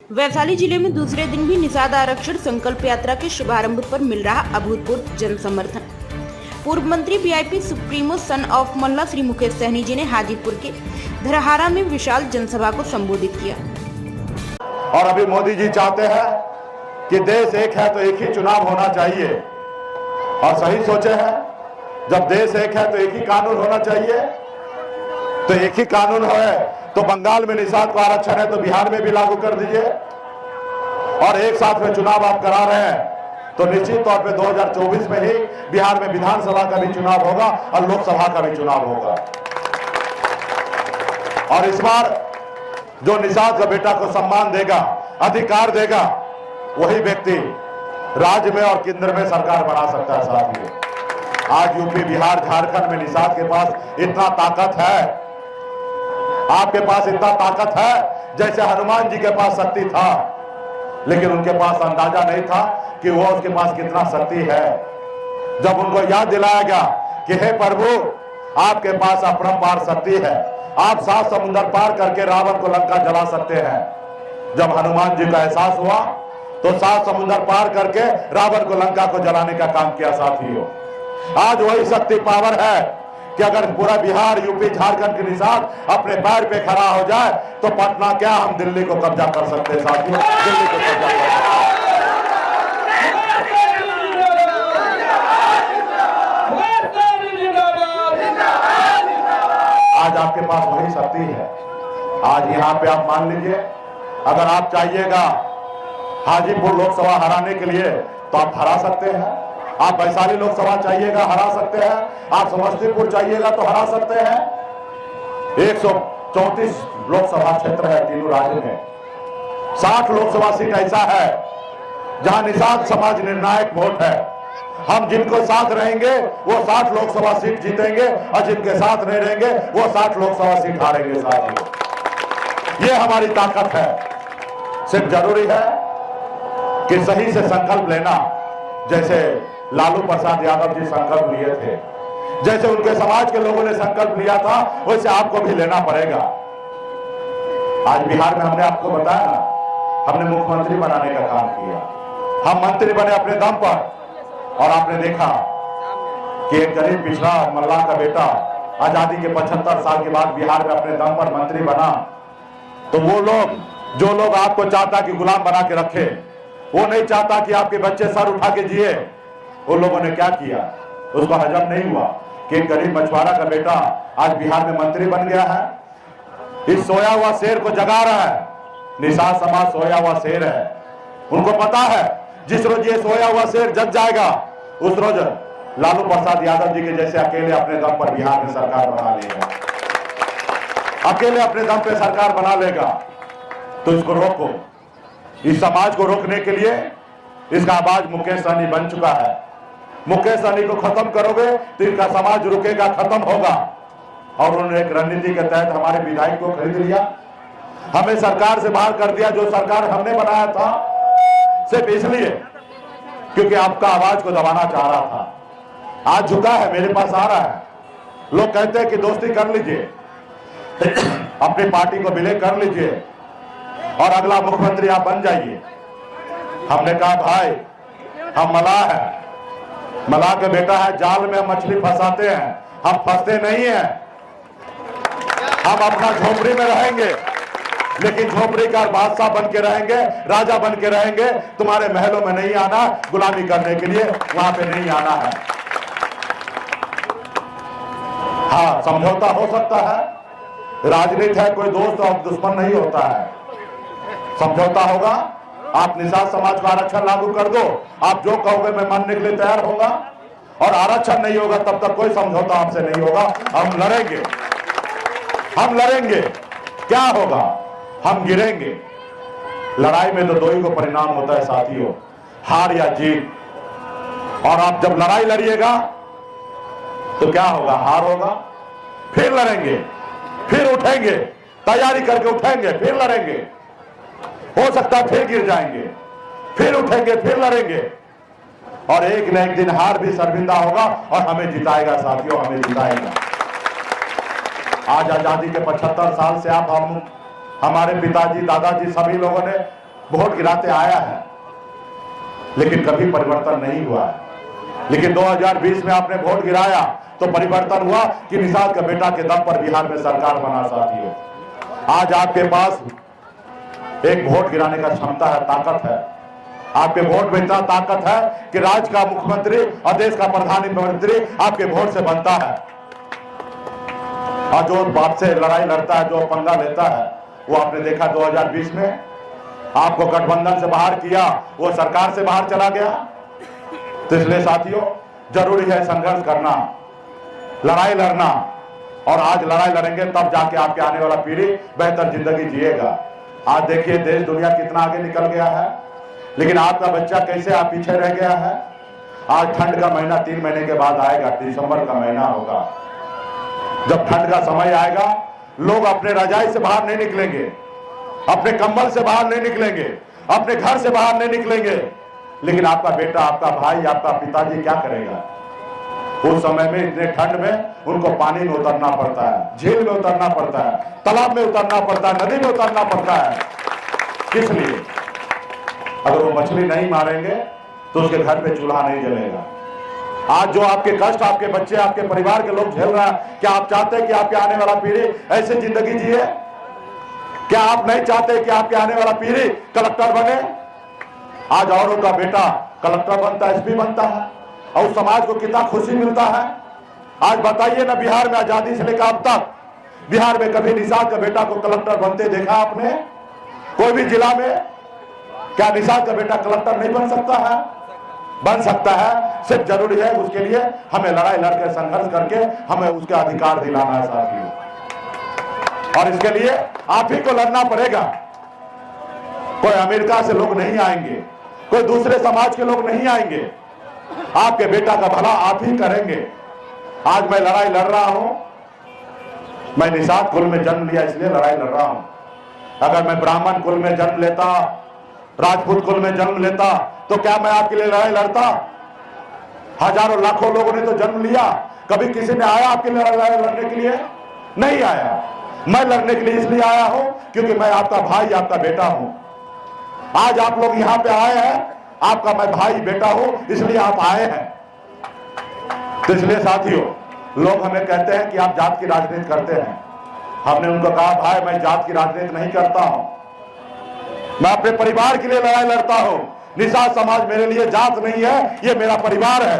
वैशाली जिले में दूसरे दिन भी निषाद आरक्षण संकल्प यात्रा के शुभारंभ पर मिल रहा अभूतपूर्व जन समर्थन। पूर्व मंत्री वीआईपी सुप्रीमो सन ऑफ मल्ला श्री मुकेश सहनी जी ने हाजीपुर के धरहारा में विशाल जनसभा को संबोधित किया। और अभी मोदी जी चाहते हैं कि देश एक है तो एक ही चुनाव होना चाहिए, और सही सोचे हैं। जब देश एक है तो एक ही कानून होना चाहिए, तो एक ही कानून है तो बंगाल में निषाद को आरक्षण है तो बिहार में भी लागू कर दीजिए। और एक साथ में चुनाव आप करा रहे हैं तो निश्चित तौर पे 2024 में ही बिहार में विधानसभा का भी चुनाव होगा और लोकसभा का भी चुनाव होगा। और इस बार जो निषाद का बेटा को सम्मान देगा, अधिकार देगा, वही व्यक्ति राज्य में और केंद्र में सरकार बना सकता है। साथियों, आज यूपी, बिहार, झारखंड में निषाद के पास इतना ताकत है, आपके पास इतना ताकत है जैसे हनुमान जी के पास शक्ति था, लेकिन उनके पास अंदाजा नहीं था कि वो उसके पास कितना शक्ति है। जब उनको याद दिलाया गया कि हे प्रभु, आपके पास अपरंपार शक्ति है, आप 7 समुद्र पार करके रावण को लंका जला सकते हैं। जब हनुमान जी का एहसास हुआ तो 7 समुद्र पार करके रावण को लंका को जलाने का काम किया। साथियों, आज वही शक्ति पावर है कि अगर पूरा बिहार, यूपी, झारखंड के निषाद अपने पैर पे खड़ा हो जाए तो पटना क्या, हम दिल्ली को कब्जा कर सकते हैं। साथियों, दिल्ली को कब्जा कर सकते हैं। आज आपके पास वही शक्ति है। आज यहाँ पे आप मान लीजिए, अगर आप चाहिएगा हाजीपुर लोकसभा हराने के लिए तो आप हरा सकते हैं। आप वैशाली लोकसभा चाहिएगा, हरा सकते हैं। आप समस्तीपुर चाहिएगा तो हरा सकते हैं। 134 लोकसभा क्षेत्र है तीनों राज्य में। 60 लोकसभा सीट ऐसा है जहां निषाद समाज निर्णायक वोट है। हम जिनको साथ रहेंगे वो 60 लोकसभा सीट जीतेंगे, और जिनके साथ नहीं रहेंगे वो 60 लोकसभा सीट हारेंगे। साथियों, ये हमारी ताकत है। सिर्फ जरूरी है कि सही से संकल्प लेना। जैसे लालू प्रसाद यादव जी संकल्प लिए थे, जैसे उनके समाज के लोगों ने संकल्प लिया था, वैसे आपको भी लेना पड़ेगा। आज बिहार में हमने आपको बताया ना, हमने मुख्यमंत्री बनाने का काम किया। हम मंत्री बने अपने दम पर, और आपने देखा कि एक गरीब पिछड़ा मल्ला का बेटा आजादी के 75 साल के बाद बिहार में अपने दम पर मंत्री बना। तो वो लोग, जो लोग आपको चाहता कि गुलाम बना के रखे, वो नहीं चाहता कि आपके बच्चे सर उठा के जिए, उन लोगों ने क्या किया, उसको हजम नहीं हुआ कि एक गरीब मछुआरा का बेटा आज बिहार में मंत्री बन गया है। इस सोया हुआ शेर को जगा रहा है। निषाद समाज सोया हुआ शेर है। उनको पता है जिस रोज ये सोया हुआ शेर जग जाएगा, उस रोज लालू प्रसाद यादव जी के जैसे अकेले अपने दम पर बिहार में सरकार बना लेगा। अकेले अपने दम पे सरकार बना लेगा। तो इसको रोको। इस समाज को रोकने के लिए इसका आवाज मुकेश सहनी बन चुका है। मुकेश सहनी को खत्म करोगे तो इनका समाज रुकेगा, खत्म होगा। और उन्होंने एक रणनीति के तहत हमारे विधायक को खरीद लिया, हमें सरकार से बाहर कर दिया, जो सरकार हमने बनाया था, सिर्फ इसलिए क्योंकि आपका आवाज को दबाना चाह रहा था। आज झुका है, मेरे पास आ रहा है। लोग कहते हैं कि दोस्ती कर लीजिए, अपनी पार्टी को विलय कर लीजिए और अगला मुख्यमंत्री आप बन जाइए। हमने कहा भाई, हम मलाह है, मलाह के बेटा है, जाल में मछली फंसाते हैं, हम फंसते नहीं हैं। हम अपना झोपड़ी में रहेंगे, लेकिन झोपड़ी का बादशाह बन के रहेंगे, राजा बन के रहेंगे। तुम्हारे महलों में नहीं आना, गुलामी करने के लिए वहां पे नहीं आना है। हाँ, समझौता हो सकता है, राजनीति है, कोई दोस्त और दुश्मन नहीं होता है। समझौता होगा। आप निषाद समाज को आरक्षण लागू कर दो, आप जो कहोगे मैं मानने के लिए तैयार होगा। और आरक्षण नहीं होगा तब तक कोई समझौता आपसे नहीं होगा। हम लड़ेंगे, हम लड़ेंगे। क्या होगा? हम गिरेंगे। लड़ाई में तो दो ही को परिणाम होता है साथियों, हार या जीत। और आप जब लड़ाई लड़िएगा तो क्या होगा? हार होगा। फिर लड़ेंगे, फिर उठेंगे, तैयारी करके उठेंगे, फिर लड़ेंगे। हो सकता है फिर गिर जाएंगे, फिर उठेंगे, फिर लड़ेंगे। और एक न एक दिन हार भी शर्मिंदा होगा और हमें जिताएगा साथियों, हमें जिताएगा। आज आजादी के 75 साल से आप, हम, हमारे पिताजी, दादाजी, सभी लोगों ने वोट गिराते आया है, लेकिन कभी परिवर्तन नहीं हुआ है। लेकिन 2020 में आपने वोट गिराया तो परिवर्तन हुआ कि निषाद का बेटा के दम पर बिहार में सरकार बना। साथियों, आज आपके पास एक वोट गिराने का क्षमता है, ताकत है। आपके वोट में इतना ताकत है कि राज्य का मुख्यमंत्री और देश का प्रधानमंत्री आपके वोट से बनता है। और जो बात से लड़ाई लड़ता है, जो पंगा लेता है, वो आपने देखा 2020 में आपको गठबंधन से बाहर किया, वो सरकार से बाहर चला गया। तो इसलिए साथियों, जरूरी है संघर्ष करना, लड़ाई लड़ना, और आज लड़ाई लड़ेंगे तब जाके आपके आने वाला पीढ़ी बेहतर जिंदगी जिएगा। आज देखिए देश दुनिया कितना आगे निकल गया है, लेकिन आपका बच्चा कैसे आप पीछे रह गया है। आज ठंड का महीना 3 महीने के बाद आएगा, दिसंबर का महीना होगा। जब ठंड का समय आएगा, लोग अपने रजाई से बाहर नहीं निकलेंगे, अपने कंबल से बाहर नहीं निकलेंगे, अपने घर से बाहर नहीं निकलेंगे। लेकिन आपका बेटा, आपका भाई, आपका पिताजी क्या करेगा? उस समय में, इतने ठंड में उनको पानी में उतरना पड़ता है, झील में उतरना पड़ता है, तालाब में उतरना पड़ता है, नदी में उतरना पड़ता है। किस लिए? अगर वो मछली नहीं मारेंगे तो उसके घर पे चूल्हा नहीं जलेगा। आज जो आपके कष्ट आपके बच्चे, आपके परिवार के लोग झेल रहा है, क्या आप चाहते हैं कि आपके आने वाला पीढ़ी ऐसे जिंदगी जिए? क्या आप नहीं चाहते कि आपके आने वाला पीढ़ी कलेक्टर बने? आज औरों का बेटा कलेक्टर बनता है, एसपी बनता है, और उस समाज को कितना खुशी मिलता है। आज बताइए ना, बिहार में आजादी से लेकर अब तक बिहार में कभी निषाद का बेटा को कलेक्टर बनते देखा आपने? कोई भी जिला में क्या निषाद का बेटा कलेक्टर नहीं बन सकता है? बन सकता है। सिर्फ जरूरी है उसके लिए हमें लड़ाई लड़कर संघर्ष करके हमें उसके अधिकार दिलाना है साथियों, और इसके लिए आप ही को लड़ना पड़ेगा। कोई अमेरिका से लोग नहीं आएंगे, कोई दूसरे समाज के लोग नहीं आएंगे, आपके बेटा का भला आप ही करेंगे। आज मैं लड़ाई लड़ रहा हूं, मैं निषाद कुल में जन्म लिया इसलिए लड़ाई लड़ रहा हूं। अगर मैं ब्राह्मण कुल में जन्म लेता, राजपूत कुल में जन्म लेता, तो क्या मैं आपके लिए लड़ाई लड़ता? हजारों लाखों लोगों ने तो जन्म लिया, कभी किसी ने आया आपके लिए लड़ाई लड़ने के लिए? नहीं आया। मैं लड़ने के लिए इसलिए आया हूं क्योंकि मैं आपका भाई, आपका बेटा हूं। आज आप लोग यहां पे आए हैं, आपका मैं भाई बेटा हूं, इसलिए आप आए हैं। तो इसलिए साथियों, लोग हमें कहते हैं कि आप जात की राजनीति करते हैं। हमने उनको कहा, भाई मैं जात की राजनीति नहीं करता हूं, मैं अपने परिवार के लिए लड़ाई लड़ता हूं। निषाद समाज मेरे लिए जात नहीं है, ये मेरा परिवार है।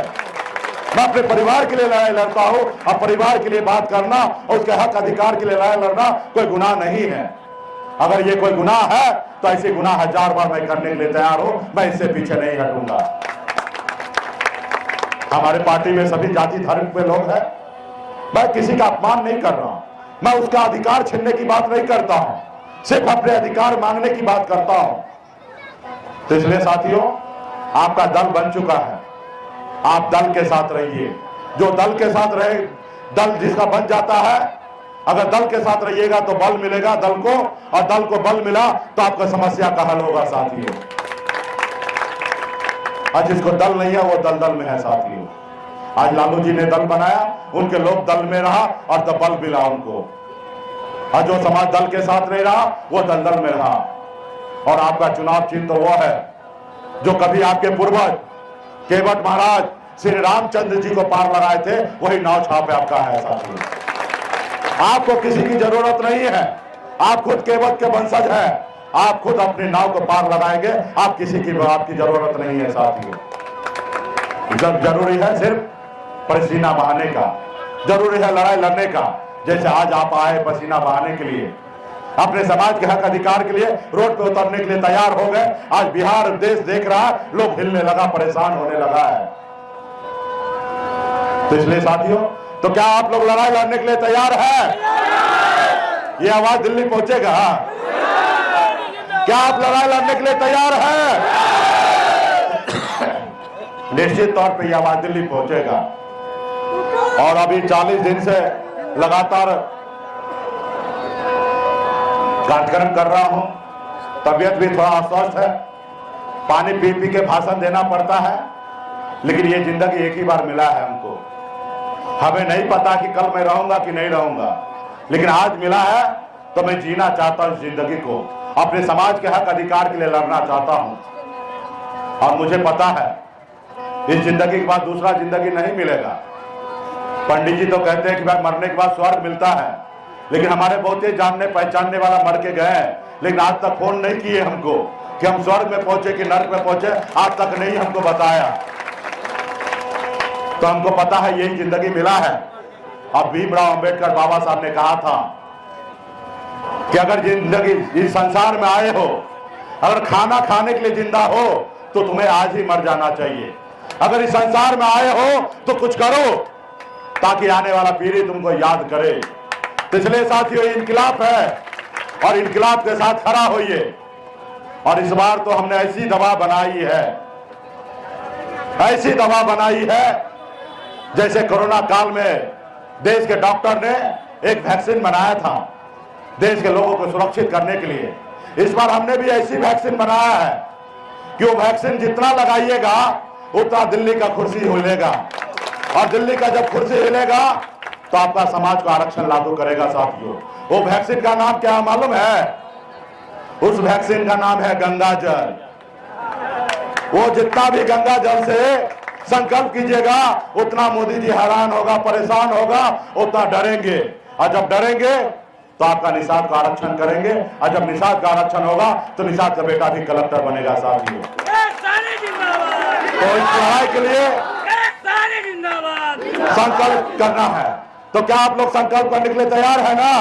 मैं अपने परिवार के लिए लड़ाई लड़ता हूं, और परिवार के लिए बात करना और उसके हक अधिकार के लिए लड़ाई लड़ना कोई गुनाह नहीं है। अगर ये कोई गुनाह है तो ऐसे गुनाह 1000 बार मैं करने के लिए तैयार हूं, मैं इससे पीछे नहीं हटूंगा। हमारे पार्टी में सभी जाति धर्म के लोग हैं, मैं किसी का अपमान नहीं कर रहा हूं, मैं उसका अधिकार छीनने की बात नहीं करता हूं, सिर्फ अपने अधिकार मांगने की बात करता हूं। तो इसलिए साथियों, आपका दल बन चुका है, आप दल के साथ रहिए। जो दल के साथ रहे, दल जिसका बन जाता है, अगर दल के साथ रहिएगा तो बल मिलेगा दल को, और दल को बल मिला तो आपका समस्या का हल होगा साथियों। आज जिसको दल नहीं है वो दलदल में है साथियों। आज लालू जी ने दल बनाया, उनके लोग दल में रहा और तो बल मिला उनको, और जो समाज दल के साथ नहीं रहा वो दलदल में रहा। और आपका चुनाव चिन्ह तो वो है जो कभी आपके पूर्वज केवट महाराज श्री रामचंद्र जी को पार लगाए थे, वही नाव छाप आपका है साथियों। आपको किसी की जरूरत नहीं है, आप खुद केवट के वंशज हैं, आप खुद अपनी नाव को पार लगाएंगे, आप किसी की आपकी जरूरत नहीं है साथियों। जब जरूरी है सिर्फ पसीना बहाने का, जरूरी है लड़ाई लड़ने का। जैसे आज आप आए पसीना बहाने के लिए, अपने समाज के हक अधिकार के लिए रोड पे उतरने के लिए तैयार हो गए। आज बिहार देश देख रहा है, लोग हिलने लगा, परेशान होने लगा है। तो इसलिए साथियों, तो क्या आप लोग लड़ाई लड़ने के लिए तैयार हैं? ये आवाज दिल्ली पहुंचेगा? क्या आप लड़ाई लड़ने के लिए तैयार हैं? निश्चित तौर पे ये आवाज दिल्ली पहुंचेगा। और अभी 40 दिन से लगातार कार्यक्रम कर रहा हूं, तबीयत भी थोड़ा अस्वस्थ है, पानी पी पी के भाषण देना पड़ता है, लेकिन ये जिंदगी एक ही बार मिला है हमको। हमें नहीं पता कि कल मैं रहूंगा कि नहीं रहूंगा, लेकिन आज मिला है तो मैं जीना चाहता हूं जिंदगी को। अपने समाज के हक अधिकार के लिए लड़ना चाहता हूं। और मुझे पता है इस जिंदगी के बाद दूसरा जिंदगी नहीं मिलेगा। पंडित जी तो कहते हैं कि भाई मरने के बाद स्वर्ग मिलता है, लेकिन हमारे बहुते जानने पहचानने वाला मर के गए, लेकिन आज तक फोन नहीं किए हमको कि हम स्वर्ग में पहुंचे कि नरक में पहुंचे, आज तक नहीं हमको बताया। तो हमको पता है यही जिंदगी मिला है। अब भीमराव अंबेडकर बाबा साहब ने कहा था कि अगर जिंदगी इस संसार में आए हो, अगर खाना खाने के लिए जिंदा हो तो तुम्हें आज ही मर जाना चाहिए। अगर इस संसार में आए हो तो कुछ करो ताकि आने वाला पीढ़ी तुमको याद करे। पिछले साथियों इनकलाब है और इनकलाब के साथ खड़ा होइए। और इस बार तो हमने ऐसी दवा बनाई है, ऐसी दवा बनाई है जैसे कोरोना काल में देश के डॉक्टर ने एक वैक्सीन बनाया था देश के लोगों को सुरक्षित करने के लिए। इस बार हमने भी ऐसी वैक्सीन बनाया है कि वो वैक्सीन जितना लगाइएगा उतना दिल्ली का कुर्सी हिलेगा, और दिल्ली का जब कुर्सी हिलेगा तो आपका समाज को आरक्षण लागू करेगा। साथियों वो वैक्सीन का नाम क्या मालूम है? उस वैक्सीन का नाम है गंगा जल। वो जितना भी गंगा जल से संकल्प कीजिएगा उतना मोदी जी हैरान होगा, परेशान होगा, उतना डरेंगे। और जब डरेंगे तो आपका निषाद का आरक्षण करेंगे, और जब निषाद का आरक्षण होगा तो निषाद का बेटा भी कलेक्टर बनेगा। साथियों तो इस पढ़ाई के लिए संकल्प करना है। तो क्या आप लोग संकल्प करने के लिए तैयार है ना?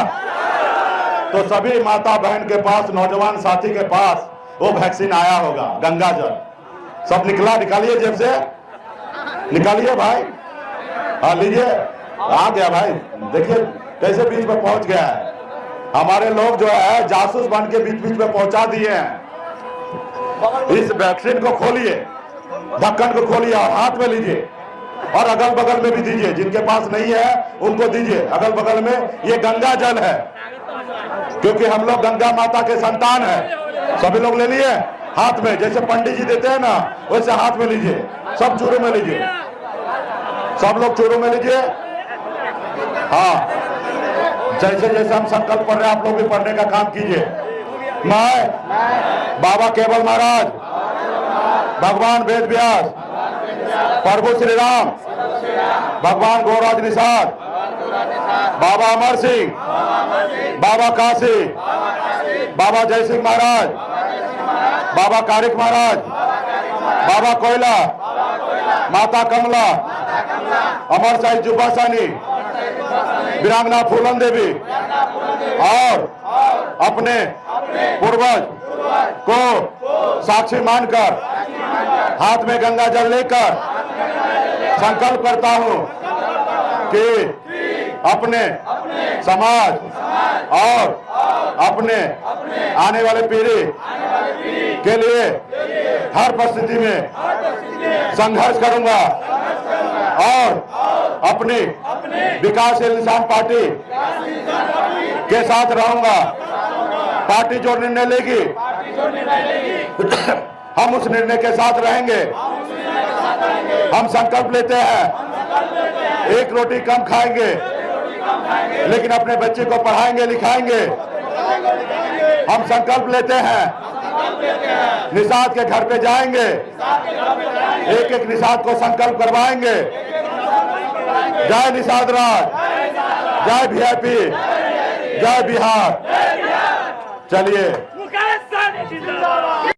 तो सभी माता बहन के पास, नौजवान साथी के पास वो वैक्सीन आया होगा, गंगा जल। सब निकालिए जेब से, निकालिए भाई। हाँ लीजिए, आ गया भाई। देखिए कैसे बीच में पहुंच गया है। हमारे लोग जो है जासूस बन के बीच बीच में पहुंचा दिए हैं। इस वैक्सीन को खोलिए, ढक्कन को खोलिए और हाथ में लीजिए, और अगल बगल में भी दीजिए। जिनके पास नहीं है उनको दीजिए अगल बगल में। ये गंगा जल है, क्योंकि हम लोग गंगा माता के संतान है। सभी लोग ले लिए हाथ में, जैसे पंडित जी देते हैं ना वैसे हाथ में लीजिए। सब चूरू में लीजिए, सब लोग चूरू में लीजिए। हाँ, जैसे जैसे हम संकल्प पढ़ रहे हैं आप लोग भी पढ़ने का काम कीजिए। मैं बाबा केवल महाराज, भगवान वेद व्यास, प्रभु श्री राम, भगवान गौराज निषाद, बाबा अमर सिंह, बाबा काशी, बाबा जय सिंह महाराज, बाबा कारिक महाराज, बाबा कोयला, माता कमला, अमर साहिब जुब्बा सानी, वीरांगना फूलन देवी और अपने पूर्वज को साक्षी मानकर हाथ में गंगा जल लेकर संकल्प करता हूं कि अपने समाज और अपने आने वाले पीढ़ी के लिए हर परिस्थिति में संघर्ष करूंगा और अपनी विकासशील इंसान पार्टी के साथ रहूंगा। पार्टी जो निर्णय लेगी हम उस निर्णय के साथ रहेंगे। हम संकल्प लेते हैं एक रोटी कम खाएंगे, लेकिन अपने बच्चे को पढ़ाएंगे लिखाएंगे। हम संकल्प लेते हैं निषाद के घर पे जाएंगे, एक एक निषाद को संकल्प करवाएंगे। जय निषाद राज, जय वीआईपी, जय बिहार। चलिए